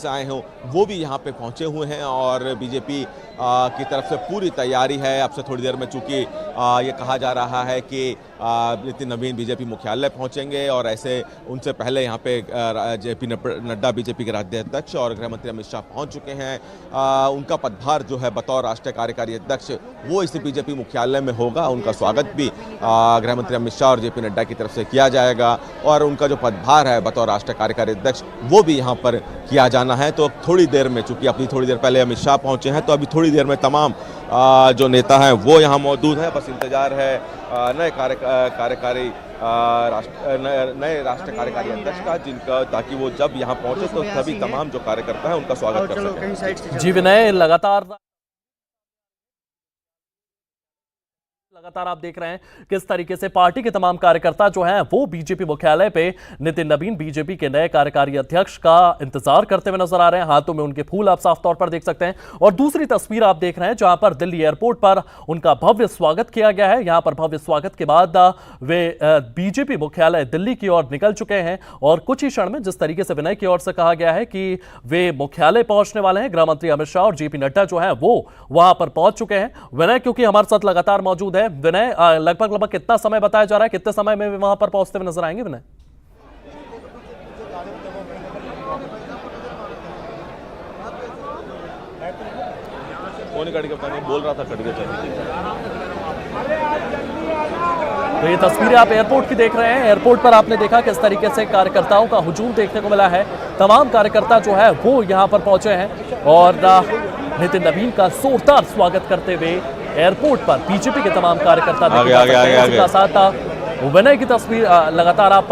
से आए हों वो भी यहाँ पे पहुँचे हुए हैं और बीजेपी की तरफ से पूरी तैयारी है। अब से थोड़ी देर में चूँकि ये कहा जा रहा है कि नितिन नवीन बीजेपी मुख्यालय पहुंचेंगे और ऐसे उनसे पहले यहाँ पे जेपी नड्डा बीजेपी के राज्य अध्यक्ष और गृह मंत्री अमित शाह पहुंच चुके हैं। उनका पदभार जो है बतौर राष्ट्रीय कार्यकारी अध्यक्ष वो इस बीजेपी मुख्यालय में होगा। उनका स्वागत भी गृह मंत्री अमित शाह और जेपी नड्डा की तरफ से किया जाएगा और उनका जो पदभार है बतौर राष्ट्रीय कार्यकारी अध्यक्ष वो भी यहाँ पर किया जाना है। तो थोड़ी देर में, चूंकि अपनी थोड़ी देर पहले अमित शाह पहुंचे हैं, तो अभी थोड़ी देर में तमाम जो नेता हैं वो यहाँ मौजूद हैं। बस इंतजार है नए राष्ट्रीय कार्यकारी अध्यक्ष का, जिनका ताकि वो जब यहाँ पहुंचे तो सभी तमाम जो कार्यकर्ता है उनका स्वागत कर सकें। जी विनय, लगातार आप देख रहे हैं किस तरीके से पार्टी के तमाम कार्यकर्ता जो हैं वो बीजेपी मुख्यालय पे नितिन नवीन बीजेपी के नए कार्यकारी अध्यक्ष का इंतजार करते हुए नजर आ रहे हैं। हाथों में उनके फूल आप साफ तौर पर देख सकते हैं। और दूसरी तस्वीर आप देख रहे हैं जहां पर दिल्ली एयरपोर्ट पर उनका भव्य स्वागत किया गया है। यहां पर भव्य स्वागत के बाद वे बीजेपी मुख्यालय दिल्ली की ओर निकल चुके हैं और कुछ ही क्षण में जिस तरीके से विनय की ओर से कहा गया है कि वे मुख्यालय पहुंचने वाले हैं, गृह मंत्री अमित शाह और जेपी नड्डा जो है वो वहां पर पहुंच चुके हैं। विनय क्योंकि हमारे साथ लगातार मौजूद है, विनय लगभग कितना समय बताया जा रहा है, कितने समय में वहां पर पहुंचते हुए नजर आएंगे विनय? बोल रहा था कट गया। तो ये तस्वीरें आप एयरपोर्ट की देख रहे हैं। एयरपोर्ट पर आपने देखा किस तरीके से कार्यकर्ताओं का हुजूम देखने को मिला है। तमाम कार्यकर्ता जो है वो यहां पर पहुंचे हैं और नितिन नवीन का जोरदार स्वागत करते हुए एयरपोर्ट पर बीजेपी के तमाम कार्यकर्ता आगे साथ विनय की तस्वीर लगातार आप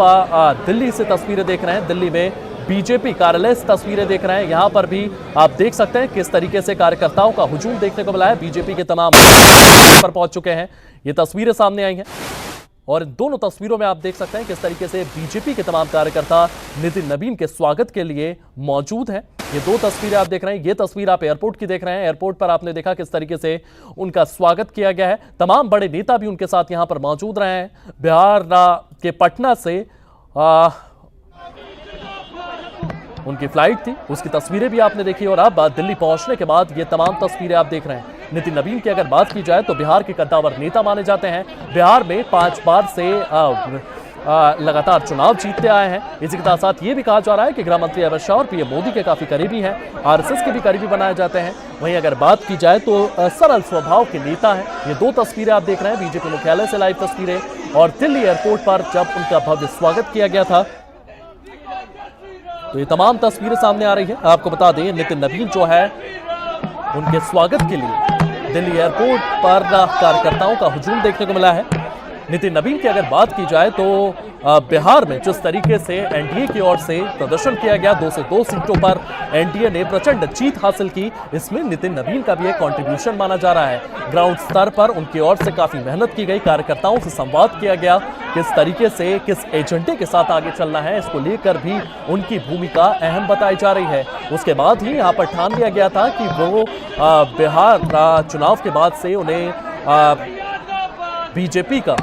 दिल्ली से तस्वीरें देख रहे हैं। दिल्ली में बीजेपी कार्यालय से तस्वीरें देख रहे हैं। यहां पर भी आप देख सकते हैं किस तरीके से कार्यकर्ताओं का हुजूम देखने को मिला है। बीजेपी के तमाम पर पहुंच चुके हैं। ये तस्वीरें सामने आई हैं और इन दोनों तस्वीरों में आप देख सकते हैं किस तरीके से बीजेपी के तमाम कार्यकर्ता नितिन नवीन के स्वागत के लिए मौजूद हैं। ये दो तस्वीरें आप देख रहे हैं। ये तस्वीर आप एयरपोर्ट की देख रहे हैं। एयरपोर्ट पर आपने देखा किस तरीके से उनका स्वागत किया गया है। तमाम बड़े नेता भी उनके साथ यहां पर मौजूद रहे हैं। बिहार के पटना से उनकी फ्लाइट थी, उसकी तस्वीरें भी आपने देखी और अब दिल्ली पहुंचने के बाद ये तमाम तस्वीरें आप देख रहे हैं। नितिन नवीन की अगर बात की जाए तो बिहार के कद्दावर नेता माने जाते हैं। बिहार में 5 बार से लगातार चुनाव जीतते आए हैं। इसी के साथ साथ ये भी कहा जा रहा है कि गृह मंत्री अमित शाह और पीएम मोदी के काफी करीबी हैं, आरएसएस के भी करीबी बनाए जाते हैं। वहीं अगर बात की जाए तो सरल स्वभाव के नेता हैं। ये दो तस्वीरें आप देख रहे हैं बीजेपी मुख्यालय से लाइव तस्वीरें और दिल्ली एयरपोर्ट पर जब उनका भव्य स्वागत किया गया था तो ये तमाम तस्वीरें सामने आ रही है। आपको बता दें नितिन नवीन जो है उनके स्वागत के लिए दिल्ली एयरपोर्ट पर कार्यकर्ताओं का हुजूम देखने को मिला है। नितिन नवीन की अगर बात की जाए तो बिहार में जिस तरीके से एनडीए की ओर से प्रदर्शन किया गया, 2 से 2 सीटों पर एनडीए ने प्रचंड जीत हासिल की, इसमें नितिन नवीन का भी एक कंट्रीब्यूशन माना जा रहा है। ग्राउंड स्तर पर उनकी ओर से काफी मेहनत की गई, कार्यकर्ताओं से संवाद किया गया, किस तरीके से किस एजेंडे के साथ आगे चलना है इसको लेकर भी उनकी भूमिका अहम बताई जा रही है। उसके बाद ही यहाँ पर ठान लिया गया था कि वो बिहार चुनाव के बाद से उन्हें बीजेपी का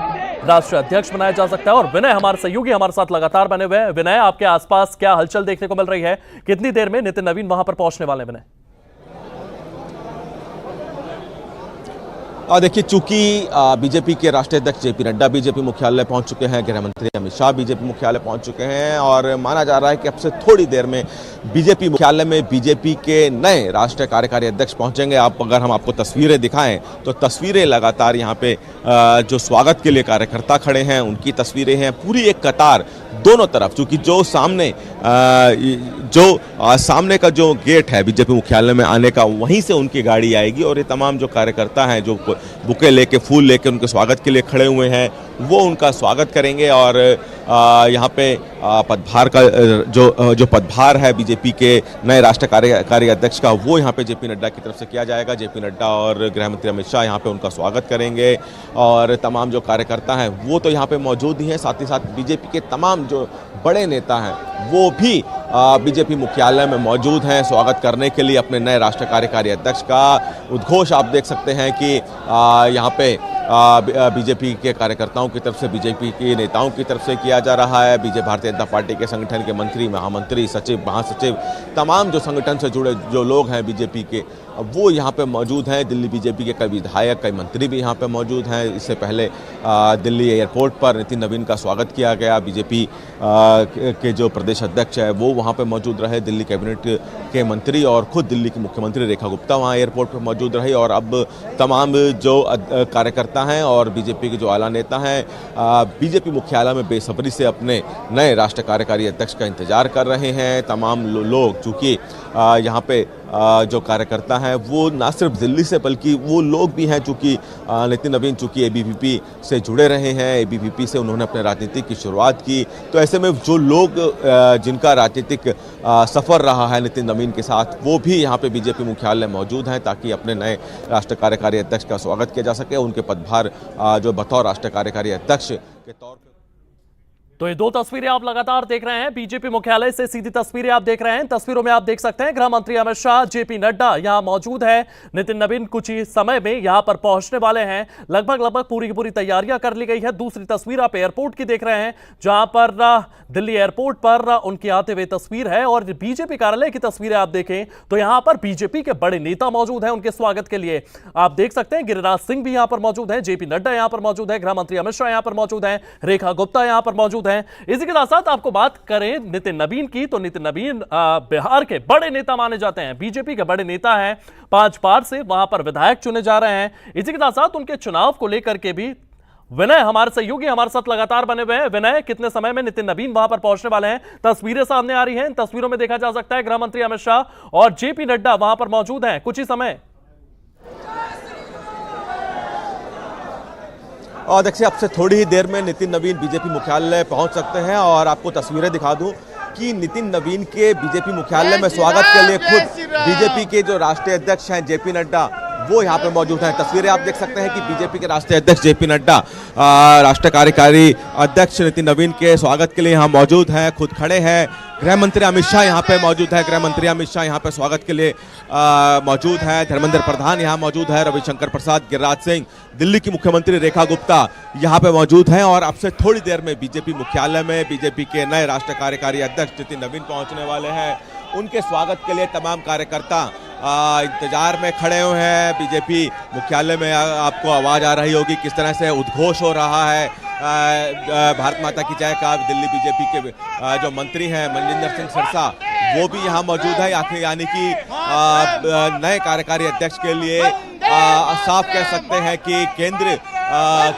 राष्ट्रीय अध्यक्ष बनाया जा सकता है। और विनय हमारे सहयोगी हमारे साथ लगातार बने हुए हैं। विनय, आपके आसपास क्या हलचल देखने को मिल रही है? कितनी देर में नितिन नवीन वहां पर पहुंचने वाले हैं विनय? देखिए, चूंकि बीजेपी के राष्ट्रीय अध्यक्ष जेपी नड्डा बीजेपी मुख्यालय पहुंच चुके हैं, गृह मंत्री अमित शाह बीजेपी मुख्यालय पहुंच चुके हैं और माना जा रहा है कि अब से थोड़ी देर में बीजेपी मुख्यालय में बीजेपी के नए राष्ट्रीय कार्यकारी अध्यक्ष पहुंचेंगे। अगर हम आपको तस्वीरें दिखाएं तो तस्वीरें लगातार यहाँ पे जो स्वागत के लिए कार्यकर्ता खड़े हैं उनकी तस्वीरें हैं। पूरी एक कतार दोनों तरफ, चूंकि जो सामने का जो गेट है बीजेपी मुख्यालय में आने का, वहीं से उनकी गाड़ी आएगी और ये तमाम जो कार्यकर्ता हैं जो बुके लेके, फूल लेके उनके स्वागत के लिए खड़े हुए हैं वो उनका स्वागत करेंगे। और यहाँ पे पदभार का जो पदभार है बीजेपी के नए राष्ट्रीय कार्यकारी अध्यक्ष का, वो यहाँ पे जेपी नड्डा की तरफ से किया जाएगा। जेपी नड्डा और गृह मंत्री अमित शाह यहाँ पे उनका स्वागत करेंगे और तमाम जो कार्यकर्ता हैं वो तो यहाँ पे मौजूद ही हैं। साथ ही साथ बीजेपी के तमाम जो बड़े नेता हैं वो भी बीजेपी मुख्यालय में मौजूद हैं स्वागत करने के लिए अपने नए राष्ट्रीय कार्यकारी अध्यक्ष का। उद्घोष आप देख सकते हैं कि यहाँ पे बीजेपी के कार्यकर्ताओं की तरफ से, बीजेपी के नेताओं की तरफ से किया जा रहा है। भारतीय जनता पार्टी के संगठन के मंत्री, महामंत्री, सचिव, महासचिव, तमाम जो संगठन से जुड़े जो लोग हैं बीजेपी के, वो यहाँ पे मौजूद हैं। दिल्ली बीजेपी के कई विधायक, कई मंत्री भी यहाँ पे मौजूद हैं। इससे पहले दिल्ली एयरपोर्ट पर नितिन नवीन का स्वागत किया गया। बीजेपी के जो प्रदेश अध्यक्ष है वो वहाँ पे मौजूद रहे। दिल्ली कैबिनेट के मंत्री और खुद दिल्ली की मुख्यमंत्री रेखा गुप्ता वहाँ एयरपोर्ट पर मौजूद रही। और अब तमाम जो कार्यकर्ता हैं और बीजेपी के जो आला नेता हैं बीजेपी मुख्यालय में बेसब्री से अपने नए राष्ट्रीय कार्यकारी अध्यक्ष का इंतजार कर रहे हैं। तमाम लोग, चूँकि यहाँ पे जो कार्यकर्ता हैं वो ना सिर्फ दिल्ली से बल्कि वो लोग भी हैं चूँकि नितिन नवीन चूँकि एबीवीपी से जुड़े रहे हैं, एबीवीपी से उन्होंने अपने राजनीति की शुरुआत की। तो ऐसे में जो लोग जिनका राजनीतिक सफ़र रहा है नितिन नवीन के साथ, वो भी यहाँ पे बीजेपी मुख्यालय मौजूद हैं ताकि अपने नए राष्ट्रीय कार्यकारी अध्यक्ष का स्वागत किया जा सके। उनके पदभार जो बतौर राष्ट्रीय कार्यकारी अध्यक्ष के तौर पर। तो ये दो तस्वीरें आप लगातार देख रहे हैं, बीजेपी मुख्यालय से सीधी तस्वीरें आप देख रहे हैं। तस्वीरों में आप देख सकते हैं गृह मंत्री अमित शाह, जेपी नड्डा यहां मौजूद है। नितिन नवीन कुछ ही समय में यहां पर पहुंचने वाले हैं। लगभग पूरी की पूरी तैयारियां कर ली गई है। दूसरी तस्वीर आप एयरपोर्ट की देख रहे हैं, जहां पर दिल्ली एयरपोर्ट पर उनके आते हुए तस्वीर है। और बीजेपी कार्यालय की तस्वीरें आप देखें तो यहां पर बीजेपी के बड़े नेता मौजूद हैं उनके स्वागत के लिए। आप देख सकते हैं गिरिराज सिंह भी यहां पर मौजूद है, जेपी नड्डा यहां पर मौजूद है, गृह मंत्री अमित शाह यहां पर मौजूद है, रेखा गुप्ता यहां पर मौजूद है। इसी के साथ आपको बात करें नितिन नवीन की, तो नितिन नवीन बिहार के बड़े नेता माने जाते हैं, बीजेपी के बड़े नेता हैं। 5 बार से वहां पर विधायक चुने जा रहे हैं। इसी के साथ उनके चुनाव को लेकर के भी विनय हमारे सहयोगी हमारे साथ लगातार बने हुए हैं। विनय, कितने समय में नितिन नवीन वहां पर पहुंचने वाले हैं? तस्वीरें सामने आ रही हैं, इन तस्वीरों में देखा जा सकता है गृह मंत्री अमित शाह और जेपी नड्डा वहां पर मौजूद हैं कुछ ही समय। और देखिए, अब से थोड़ी ही देर में नितिन नवीन बीजेपी मुख्यालय पहुंच सकते हैं। और आपको तस्वीरें दिखा दूं कि नितिन नवीन के बीजेपी मुख्यालय में स्वागत के लिए खुद बीजेपी के जो राष्ट्रीय अध्यक्ष हैं जेपी नड्डा वो यहाँ पे मौजूद हैं। तस्वीरें आप देख सकते हैं कि बीजेपी के राष्ट्रीय अध्यक्ष जेपी नड्डा राष्ट्रीय कार्यकारी अध्यक्ष नितिन नवीन के स्वागत के लिए यहाँ मौजूद हैं, खुद खड़े हैं। गृह मंत्री अमित शाह यहाँ पे मौजूद है, गृह मंत्री अमित शाह यहाँ पे स्वागत के लिए मौजूद हैं। धर्मेंद्र प्रधान यहाँ मौजूद है, रविशंकर प्रसाद, गिरिराज सिंह, दिल्ली की मुख्यमंत्री रेखा गुप्ता यहाँ पे मौजूद हैं। और अब से थोड़ी देर में बीजेपी मुख्यालय में बीजेपी के नए राष्ट्रीय कार्यकारी अध्यक्ष नितिन नवीन पहुँचने वाले हैं। उनके स्वागत के लिए तमाम कार्यकर्ता इंतजार में खड़े हुए हैं। बीजेपी मुख्यालय में आपको आवाज़ आ रही होगी किस तरह से उद्घोष हो रहा है भारत माता की जय का। दिल्ली बीजेपी के जो मंत्री हैं मनजिंदर सिंह सिरसा वो भी यहाँ मौजूद है, यानी कि नए कार्यकारी अध्यक्ष के लिए साफ कह सकते हैं कि केंद्र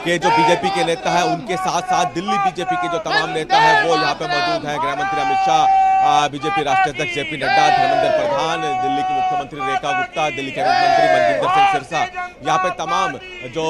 के जो बीजेपी के नेता हैं उनके साथ साथ दिल्ली बीजेपी के जो तमाम नेता हैं वो यहाँ पे मौजूद हैं। गृह मंत्री अमित शाह, बीजेपी राष्ट्रीय अध्यक्ष जेपी नड्डा, धर्मेंद्र प्रधान, दिल्ली की मुख्यमंत्री रेखा गुप्ता, दिल्ली के मंत्री मनजिंदर सिंह सिरसा, यहाँ पे तमाम जो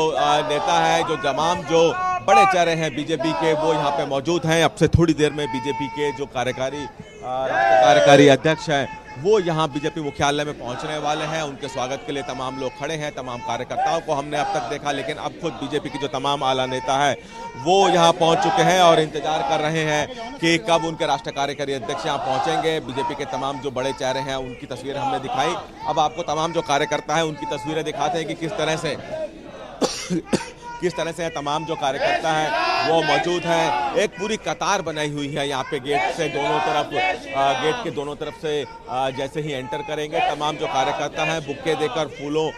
नेता हैं, जो तमाम जो बड़े चेहरे हैं बीजेपी के वो यहाँ पे मौजूद हैं। अब से थोड़ी देर में बीजेपी के जो कार्यकारी अध्यक्ष हैं वो यहाँ बीजेपी मुख्यालय में पहुंचने वाले हैं। उनके स्वागत के लिए तमाम लोग खड़े हैं। तमाम कार्यकर्ताओं को हमने अब तक देखा, लेकिन अब खुद बीजेपी के जो तमाम आला नेता हैं वो यहाँ पहुंच चुके हैं और इंतजार कर रहे हैं कि कब उनके राष्ट्रीय कार्यकारी अध्यक्ष यहाँ पहुंचेंगे। बीजेपी के तमाम जो बड़े चेहरे हैं उनकी तस्वीरें हमने दिखाई। अब आपको तमाम जो कार्यकर्ता हैं उनकी तस्वीरें दिखाते हैं कि किस तरह से तमाम जो कार्यकर्ता हैं वो मौजूद हैं। एक पूरी कतार बनाई हुई है यहाँ पे गेट से दोनों तरफ, गेट के दोनों तरफ से जैसे ही एंटर करेंगे तमाम जो कार्यकर्ता हैं बुक्के देकर, फूलों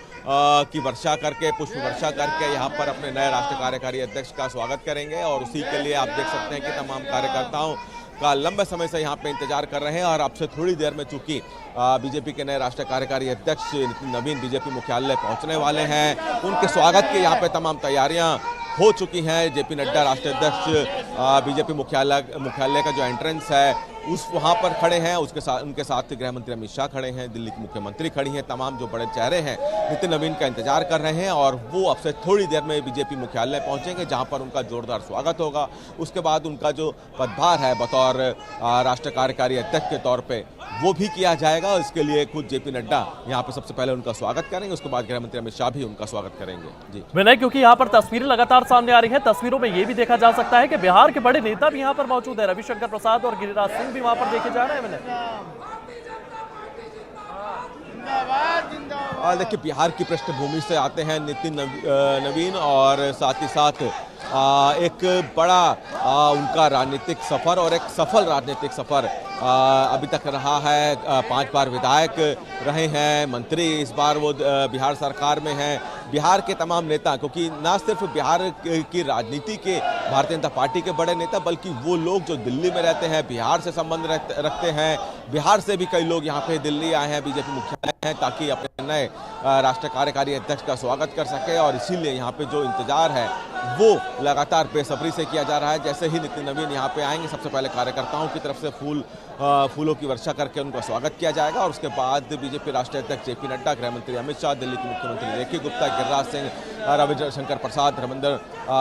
की वर्षा करके, पुष्प वर्षा करके यहाँ पर अपने नए राष्ट्रीय कार्यकारी अध्यक्ष का स्वागत करेंगे। और उसी के लिए आप देख सकते हैं कि तमाम कार्यकर्ताओं का लंबे समय से यहाँ पे इंतजार कर रहे हैं। और अब से थोड़ी देर में चूंकि बीजेपी के नए राष्ट्रीय कार्यकारी अध्यक्ष नितिन नवीन बीजेपी मुख्यालय पहुँचने वाले हैं, उनके स्वागत की यहाँ पे तमाम तैयारियाँ हो चुकी हैं। जेपी नड्डा राष्ट्रीय अध्यक्ष बीजेपी मुख्यालय का जो एंट्रेंस है उस वहाँ पर खड़े हैं, उनके साथ गृह मंत्री अमित शाह खड़े हैं, दिल्ली की मुख्यमंत्री खड़ी हैं। तमाम जो बड़े चेहरे हैं नितिन नवीन का इंतजार कर रहे हैं और वो अब से थोड़ी देर में बीजेपी मुख्यालय पहुंचेंगे, जहां पर उनका जोरदार स्वागत होगा। उसके बाद उनका जो पदभार है बतौर राष्ट्रीय कार्यकारी अध्यक्ष के तौर पे वो भी किया जाएगा। इसके लिए खुद जेपी नड्डा यहाँ पे सबसे पहले उनका स्वागत करेंगे, उसके बाद गृह मंत्री अमित शाह भी उनका स्वागत करेंगे। जी विनय, क्योंकि यहाँ पर तस्वीरें लगातार सामने आ रही हैं, तस्वीरों में ये भी देखा जा सकता है कि बिहार के बड़े नेता भी यहाँ पर मौजूद है। रविशंकर प्रसाद और गिरिराज सिंह भी वहां पर देखे जा रहे हैं। विनय, देखिए, बिहार की पृष्ठभूमि से आते हैं नितिन नवीन और साथ ही साथ एक बड़ा उनका राजनीतिक सफर और एक सफल राजनीतिक सफर अभी तक रहा है। 5 बार विधायक रहे हैं, मंत्री इस बार वो बिहार सरकार में हैं। बिहार के तमाम नेता, क्योंकि ना सिर्फ बिहार की राजनीति के भारतीय जनता पार्टी के बड़े नेता, बल्कि वो लोग जो दिल्ली में रहते हैं, बिहार से संबंध रखते हैं, बिहार से भी कई लोग यहाँ पे दिल्ली आए हैं, बीजेपी मुख्यालय हैं, ताकि अपने नए राष्ट्रीय कार्यकारी अध्यक्ष का स्वागत कर सके। और इसीलिए यहाँ पे जो इंतजार है वो लगातार बेसब्री से किया जा रहा है। जैसे ही नितिन नवीन यहाँ पे आएंगे, सबसे पहले कार्यकर्ताओं की तरफ से फूलों की वर्षा करके उनका स्वागत किया जाएगा और उसके बाद बीजेपी राष्ट्रीय अध्यक्ष जेपी नड्डा, गृह मंत्री अमित शाह, दिल्ली के मुख्यमंत्री रेखा गुप्ता, गिरिराज सिंह, रविशंकर प्रसाद, धर्मेंद्र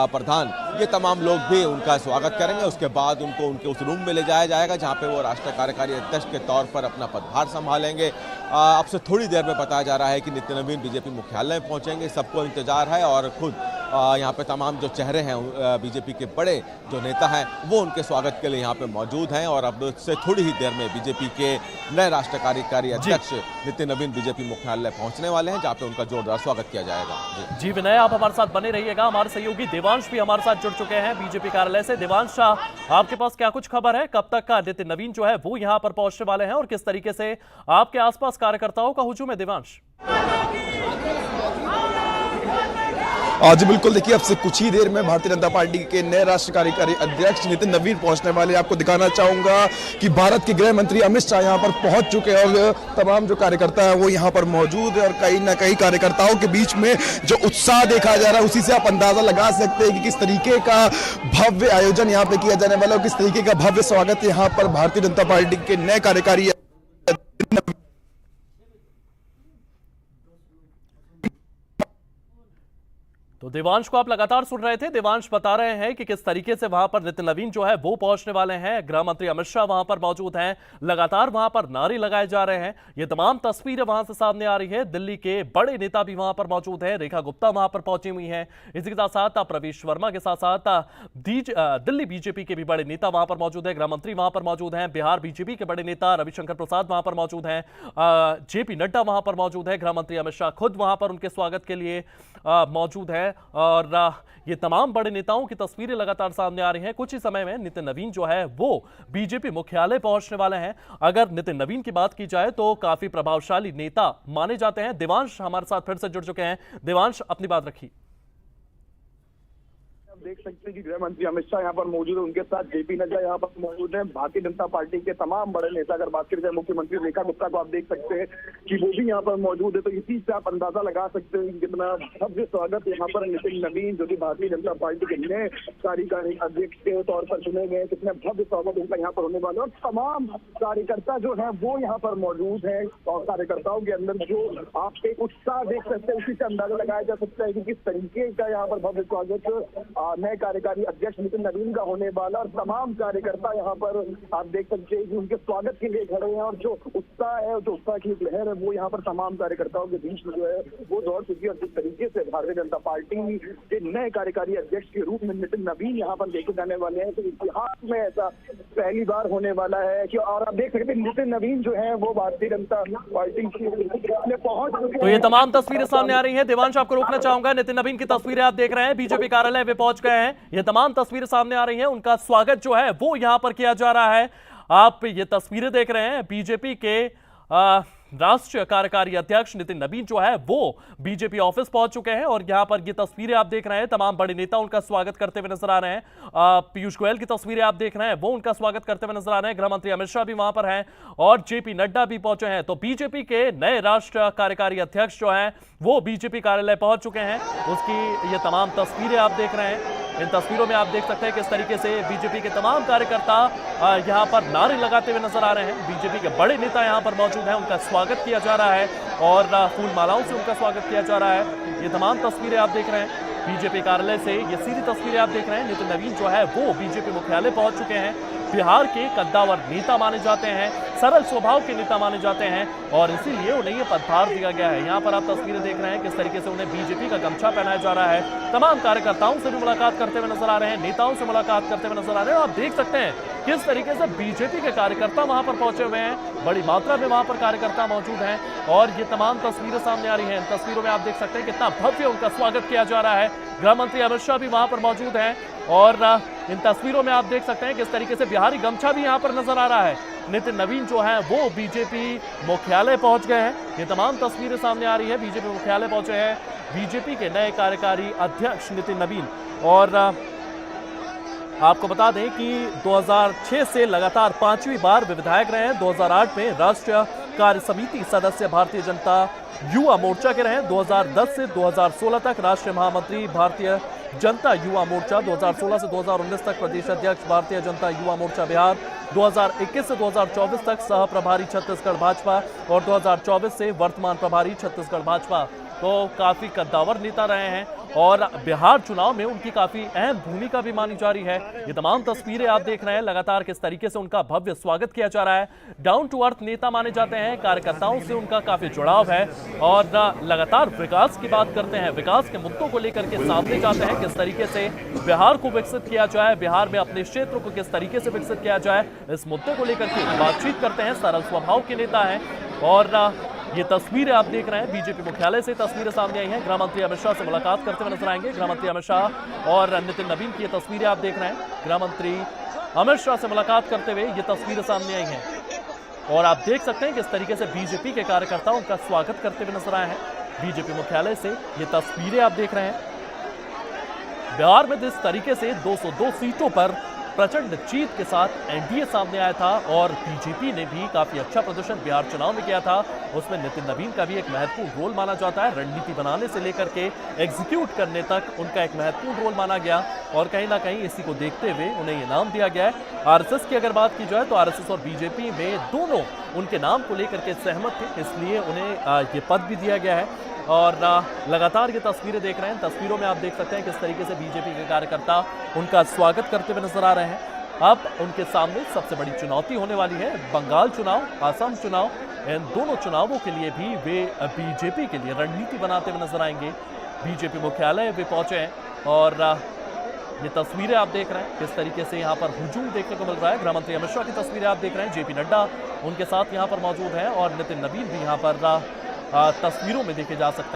प्रधान, ये तमाम लोग भी उनका स्वागत करेंगे। उसके बाद उनको उनके उस रूम में ले जाया जाएगा जहाँ पे वो राष्ट्रीय कार्यकारी अध्यक्ष के तौर पर अपना पदभार संभालेंगे। अब से थोड़ी देर में बताया जा रहा है कि नितिन नवीन बीजेपी मुख्यालय में पहुंचेंगे, सबको इंतजार है और खुद यहाँ पे तमाम जो चेहरे हैं बीजेपी के बड़े जो नेता हैं वो उनके स्वागत के लिए यहाँ पे मौजूद हैं। और अब से थोड़ी ही देर में बीजेपी के नए राष्ट्रीय कार्यकारी अध्यक्ष नितिन नवीन बीजेपी मुख्यालय पहुंचने वाले हैं, जहाँ पे उनका जोरदार स्वागत किया जाएगा। जी विनय, आप हमारे साथ बने रहिएगा। हमारे सहयोगी देवांश भी हमारे साथ जुड़ चुके हैं बीजेपी कार्यालय से। देवांश, आपके पास क्या कुछ खबर है, कब तक का नितिन नवीन जो है वो यहाँ पर पहुंचने वाले हैं और किस तरीके से आपके आसपास कार्यकर्ताओं का हुजूम है? देवांश जी बिल्कुल, देखिए अब से कुछ ही देर में भारतीय जनता पार्टी के नए राष्ट्रीय कार्यकारी अध्यक्ष नितिन नवीन पहुंचने वाले। आपको दिखाना चाहूंगा कि भारत के गृह मंत्री अमित शाह यहां पर पहुंच चुके हैं और तमाम जो कार्यकर्ता हैं वो यहां पर मौजूद है। और कहीं ना कहीं कार्यकर्ताओं के बीच में जो उत्साह देखा जा रहा है, उसी से आप अंदाजा लगा सकते हैं कि किस तरीके का भव्य आयोजन यहाँ पे किया जाने वाला है, किस तरीके का भव्य स्वागत यहाँ पर भारतीय जनता पार्टी के नए कार्यकारी। तो देवांश को आप लगातार सुन रहे थे। देवांश बता रहे हैं कि किस तरीके से वहां पर नितिन नवीन जो है वो पहुंचने वाले हैं। गृह मंत्री अमित शाह वहां पर मौजूद हैं, लगातार वहां पर नारे लगाए जा रहे हैं। ये तमाम तस्वीरें वहां से सामने आ रही है। दिल्ली के बड़े नेता भी वहां पर मौजूद हैं, रेखा गुप्ता वहां पर पहुंची हुई हैं। इसी के साथ साथ प्रवेश वर्मा के साथ साथ दिल्ली बीजेपी के भी बड़े नेता वहां पर मौजूद है, गृह मंत्री वहां पर मौजूद हैं, बिहार बीजेपी के बड़े नेता रविशंकर प्रसाद वहां पर मौजूद हैं, जेपी नड्डा वहां पर मौजूद है, गृह मंत्री अमित शाह खुद वहां पर उनके स्वागत के लिए मौजूद है। और ये तमाम बड़े नेताओं की तस्वीरें लगातार सामने आ रही हैं। कुछ ही समय में नितिन नवीन जो है वो बीजेपी मुख्यालय पहुंचने वाले हैं। अगर नितिन नवीन की बात की जाए तो काफी प्रभावशाली नेता माने जाते हैं। देवांश हमारे साथ फिर से जुड़ चुके हैं। देवांश, अपनी बात रखिए। देख सकते हैं कि गृह मंत्री अमित शाह यहाँ पर मौजूद है, उनके साथ जेपी नड्डा यहाँ पर मौजूद है। भारतीय जनता पार्टी के तमाम बड़े नेता, अगर बात करें मुख्यमंत्री रेखा गुप्ता को आप देख सकते हैं कि वो भी यहाँ पर मौजूद है। तो इसी से आप अंदाजा लगा सकते हैं कि कितना भव्य स्वागत यहाँ पर नितिन नवीन, जो कि भारतीय जनता पार्टी के नए कार्यकारी अध्यक्ष के तौर पर चुने गए, कितने भव्य स्वागत उनका यहाँ पर होने वाला है। और तमाम कार्यकर्ता जो है वो यहाँ पर मौजूद है और कार्यकर्ताओं के अंदर जो आप एक उत्साह देख सकते हैं, उसी से अंदाजा लगाया जा सकता है कि किस तरीके का यहाँ पर भव्य स्वागत नए कार्यकारी अध्यक्ष नितिन नवीन का होने वाला। और तमाम कार्यकर्ता यहाँ पर आप देख सकते हैं कि उनके स्वागत के लिए खड़े हैं और जो उत्साह है, जो उत्साह की लहर है वो यहाँ पर तमाम कार्यकर्ताओं के बीच में जो है वो दौड़ चुकी है। और जिस तरीके से भारतीय जनता पार्टी के नए कार्यकारी अध्यक्ष के रूप में नितिन नवीन यहाँ पर देखे जाने वाले हैं, तो इतिहास में ऐसा पहली बार होने वाला है कि। और आप देख सकते हैं नितिन नवीन जो है वो भारतीय जनता पार्टी में पहुंच चुके हैं। तो ये तमाम तस्वीरें सामने आ रही है। देवांश, आपको रोकना चाहूंगा। नितिन नवीन की तस्वीरें आप देख रहे हैं, बीजेपी कार्यालय में पहुंच गए हैं। ये तमाम तस्वीरें सामने आ रही हैं, उनका स्वागत जो है वो यहां पर किया जा रहा है। आप ये तस्वीरें देख रहे हैं, बीजेपी के राष्ट्रीय कार्यकारी अध्यक्ष नितिन नवीन जो है वो बीजेपी ऑफिस पहुंच चुके हैं और यहां पर ये तस्वीरें आप देख रहे हैं, तमाम बड़े नेता उनका स्वागत करते हुए नजर आ रहे हैं। पीयूष गोयल की तस्वीरें आप देख रहे हैं, वो उनका स्वागत करते हुए नजर आ रहे हैं। गृह मंत्री अमित शाह भी वहां पर हैं और जेपी नड्डा भी पहुंचे हैं। तो बीजेपी के नए राष्ट्रीय कार्यकारी अध्यक्ष जो है वो बीजेपी कार्यालय पहुंच चुके हैं। उसकी ये तमाम तस्वीरें आप देख रहे हैं। इन तस्वीरों में आप देख सकते हैं किस तरीके से बीजेपी के तमाम कार्यकर्ता यहां पर नारे लगाते हुए नजर आ रहे हैं। बीजेपी के बड़े नेता यहां पर मौजूद हैं, उनका स्वागत किया जा रहा है और फूल मालाओं से उनका स्वागत किया जा रहा है। ये तमाम तस्वीरें आप देख रहे हैं बीजेपी कार्यालय से, ये सीधी तस्वीरें आप देख रहे हैं। नितिन नवीन जो है वो बीजेपी मुख्यालय पहुंच चुके हैं। बिहार के कद्दावर नेता माने जाते हैं, सरल स्वभाव के नेता माने जाते हैं और इसीलिए उन्हें ये पदभार दिया गया है। यहाँ पर आप तस्वीरें देख रहे हैं किस तरीके से उन्हें बीजेपी का गमछा पहनाया जा रहा है। तमाम कार्यकर्ताओं से भी मुलाकात करते हुए नजर आ रहे हैं, नेताओं से मुलाकात करते हुए नजर आ रहे हैं। आप देख सकते हैं किस तरीके से बीजेपी के कार्यकर्ता वहां पर पहुंचे हुए हैं, बड़ी मात्रा में वहां पर कार्यकर्ता मौजूद हैं और ये तमाम तस्वीरें सामने आ रही हैं। इन तस्वीरों में आप देख सकते हैं कितना भव्य उनका स्वागत किया जा रहा है। गृह मंत्री अमित शाह भी वहां पर मौजूद हैं और इन तस्वीरों में आप देख सकते हैं किस तरीके से बिहारी गमछा भी यहां पर नजर आ रहा है। नितिन नवीन जो है वो बीजेपी मुख्यालय पहुंच गए हैं। ये तमाम तस्वीरें सामने आ रही है, बीजेपी मुख्यालय पहुंचे हैं बीजेपी के नए कार्यकारी अध्यक्ष नितिन नवीन। और आपको बता दें कि 2006 से लगातार 5वीं बार वे विधायक रहे हैं। 2008 में राष्ट्रीय कार्य समिति सदस्य भारतीय जनता युवा मोर्चा के रहे। 2010 से 2016 तक राष्ट्रीय महामंत्री भारतीय जनता युवा मोर्चा, 2016 से 2019 तक प्रदेश अध्यक्ष भारतीय जनता युवा मोर्चा बिहार, 2021 से 2024 तक सह प्रभारी छत्तीसगढ़ भाजपा और 2024 से वर्तमान प्रभारी छत्तीसगढ़ भाजपा। तो काफी कद्दावर नेता रहे हैं और बिहार चुनाव में उनकी काफी अहम भूमिका भी मानी जा रही है। ये तमाम तस्वीरें आप देख रहे हैं, लगातार किस तरीके से उनका भव्य स्वागत किया जा रहा है। डाउन टू अर्थ नेता माने जाते हैं, कार्यकर्ताओं से उनका काफी जुड़ाव है और लगातार विकास की बात करते हैं, विकास के मुद्दों को लेकर के सामने जाते हैं, किस तरीके से बिहार को विकसित किया जाए, बिहार में अपने क्षेत्र को किस तरीके से विकसित किया जाए, इस मुद्दे को लेकर के बातचीत करते हैं। सरल स्वभाव के नेता हैं और ये तस्वीरें आप देख रहे हैं बीजेपी मुख्यालय से तस्वीरें सामने आई हैं। गृह मंत्री अमित शाह से मुलाकात करते हुए नजर आएंगे। गृह मंत्री अमित शाह और नितिन नवीन की ये तस्वीरें आप देख रहे हैं। गृह मंत्री अमित शाह से मुलाकात करते हुए ये तस्वीरें सामने आई हैं और आप देख सकते हैं किस तरीके से बीजेपी के कार्यकर्ताओं का स्वागत करते हुए नजर आए हैं। बीजेपी मुख्यालय से ये तस्वीरें आप देख रहे हैं। बिहार में जिस तरीके से 202 सीटों पर प्रचंड जीत के साथ एनडीए सामने आया था और बीजेपी ने भी काफी अच्छा प्रदर्शन बिहार चुनाव में किया था, उसमें नितिन नवीन का भी एक महत्वपूर्ण रोल माना जाता है। रणनीति बनाने से लेकर के एग्जीक्यूट करने तक उनका एक महत्वपूर्ण रोल माना गया और कहीं ना कहीं इसी को देखते हुए उन्हें ये नाम दिया गया है। आरएसएस की अगर बात की जाए तो आरएसएस और बीजेपी में दोनों उनके नाम को लेकर के सहमत थे, इसलिए उन्हें ये पद भी दिया गया है। और लगातार ये तस्वीरें देख रहे हैं, तस्वीरों में आप देख सकते हैं किस तरीके से बीजेपी के कार्यकर्ता उनका स्वागत करते हुए नजर आ रहे हैं। अब उनके सामने सबसे बड़ी चुनौती होने वाली है बंगाल चुनाव, असम चुनाव। इन दोनों चुनावों के लिए भी वे बीजेपी के लिए रणनीति बनाते हुए नजर आएंगे। बीजेपी मुख्यालय वे पहुंचे हैं और ये तस्वीरें आप देख रहे हैं किस तरीके से यहाँ पर हुजूम देखने को मिल रहा है। गृह मंत्री अमित शाह की तस्वीरें आप देख रहे हैं, जेपी नड्डा उनके साथ यहाँ पर मौजूद हैं और नितिन नवीन भी यहाँ पर तस्वीरों में देखे जा सकते हैं।